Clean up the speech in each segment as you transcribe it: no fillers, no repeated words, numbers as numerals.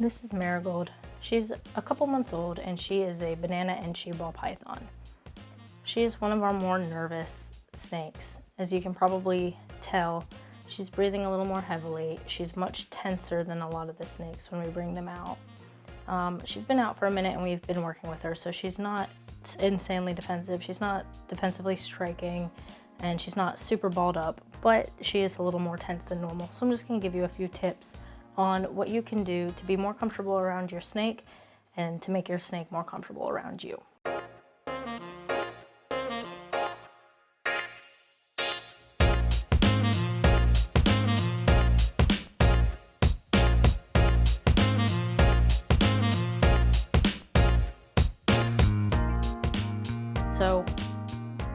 This is Marigold. She's a couple months old and she is a banana and shea ball python. She is one of our more nervous snakes. As you can probably tell, she's breathing a little more heavily. She's much tenser than a lot of the snakes when we bring them out. She's been out for a minute and we've been working with her, so she's not insanely defensive. She's not defensively striking and she's not super balled up, but she is a little more tense than normal. So I'm just gonna give you a few tips on what you can do to be more comfortable around your snake and to make your snake more comfortable around you. So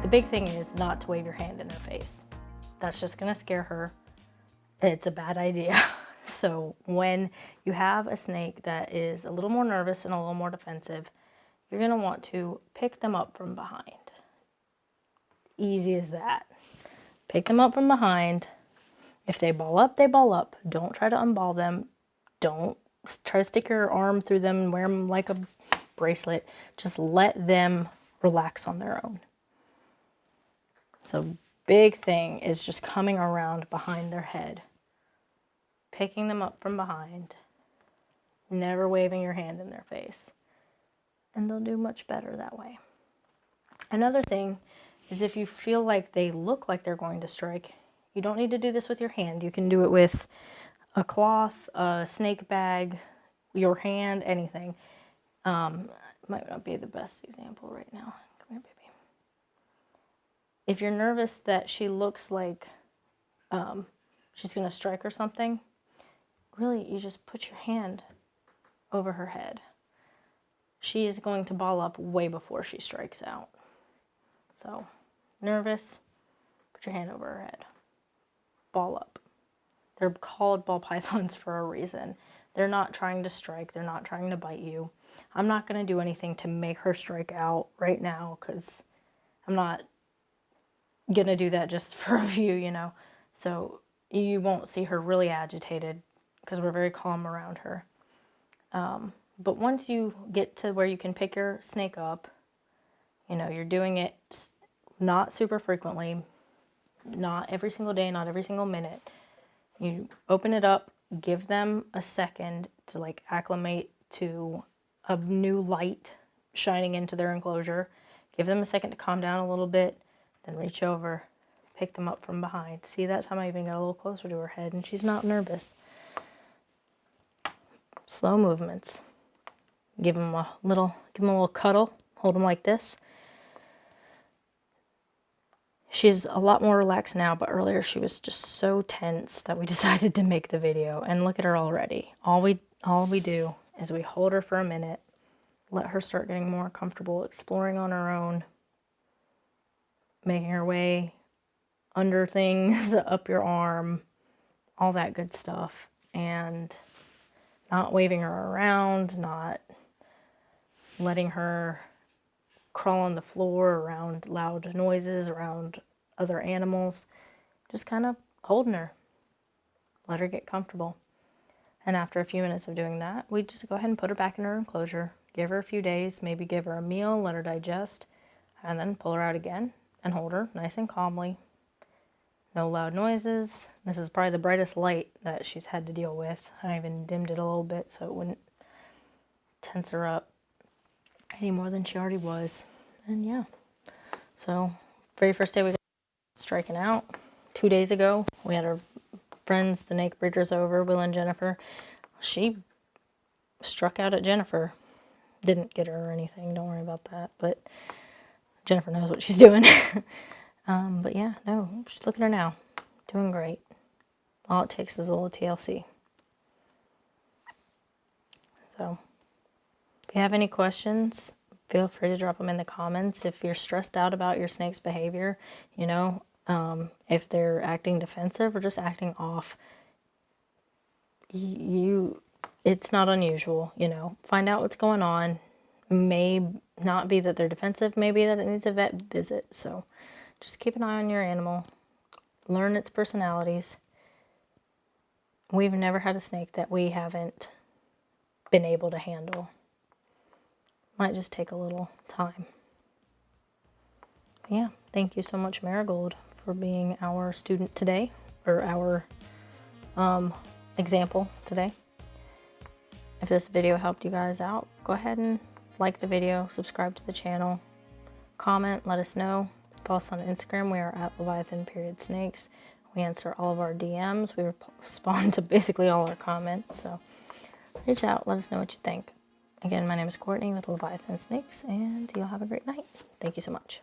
the big thing is not to wave your hand in her face. That's just gonna scare her. It's a bad idea. So when you have a snake that is a little more nervous and a little more defensive, you're gonna want to pick them up from behind. Easy as that. Pick them up from behind. If they ball up, they ball up. Don't try to unball them. Don't try to stick your arm through them and wear them like a bracelet. Just let them relax on their own. So big thing is just coming around behind their head. Picking them up from behind. Never waving your hand in their face. And they'll do much better that way. Another thing is if you feel like they look like they're going to strike, you don't need to do this with your hand. You can do it with a cloth, a snake bag, your hand, anything. Might not be the best example right now. Come here, baby. If you're nervous that she looks like she's going to strike or something, really, you just put your hand over her head. She is going to ball up way before she strikes out. So, nervous, put your hand over her head. Ball up. They're called ball pythons for a reason. They're not trying to strike. They're not trying to bite you. I'm not going to do anything to make her strike out right now because I'm not going to do that just for a view, you know. So you won't see her really agitated because we're very calm around her. But once you get to where you can pick your snake up, you know, you're doing it not super frequently, not every single day, not every single minute. You open it up, give them a second to like acclimate to a new light shining into their enclosure. Give them a second to calm down a little bit, then reach over, pick them up from behind. See, that time I even got a little closer to her head and she's not nervous. Slow movements. Give them a little cuddle. Hold them like this. She's a lot more relaxed now, but earlier she was just so tense that we decided to make the video. And look at her already. All we do is we hold her for a minute, let her start getting more comfortable, exploring on her own, making her way under things, up your arm, all that good stuff. And not waving her around, not letting her crawl on the floor around loud noises, around other animals. Just kind of holding her. Let her get comfortable. And after a few minutes of doing that, we just go ahead and put her back in her enclosure. Give her a few days, maybe give her a meal, let her digest, and then pull her out again and hold her nice and calmly. No loud noises. This is probably the brightest light that she's had to deal with. I even dimmed it a little bit so it wouldn't tense her up any more than she already was. And yeah, so very first day we got striking out. 2 days ago, we had our friends, the Nake breeders over, Will and Jennifer. She struck out at Jennifer. Didn't get her or anything, don't worry about that, but Jennifer knows what she's doing. But yeah, no, just look at her now. Doing great. All it takes is a little TLC. So, if you have any questions, feel free to drop them in the comments. If you're stressed out about your snake's behavior, you know, if they're acting defensive or just acting off, it's not unusual, you know. Find out what's going on. May not be that they're defensive, maybe that it needs a vet visit. So just keep an eye on your animal. Learn its personalities. We've never had a snake that we haven't been able to handle. Might just take a little time. But yeah, thank you so much, Marigold, for being our student today, or our example today. If this video helped you guys out, go ahead and like the video, subscribe to the channel, comment, let us know. Follow us on Instagram. We are at Leviathan_snakes. We answer all of our DMs. We respond to basically all our comments. So reach out, let us know what you think. Again, my name is Courtney with Leviathan Snakes, and you'll have a great night. Thank you so much.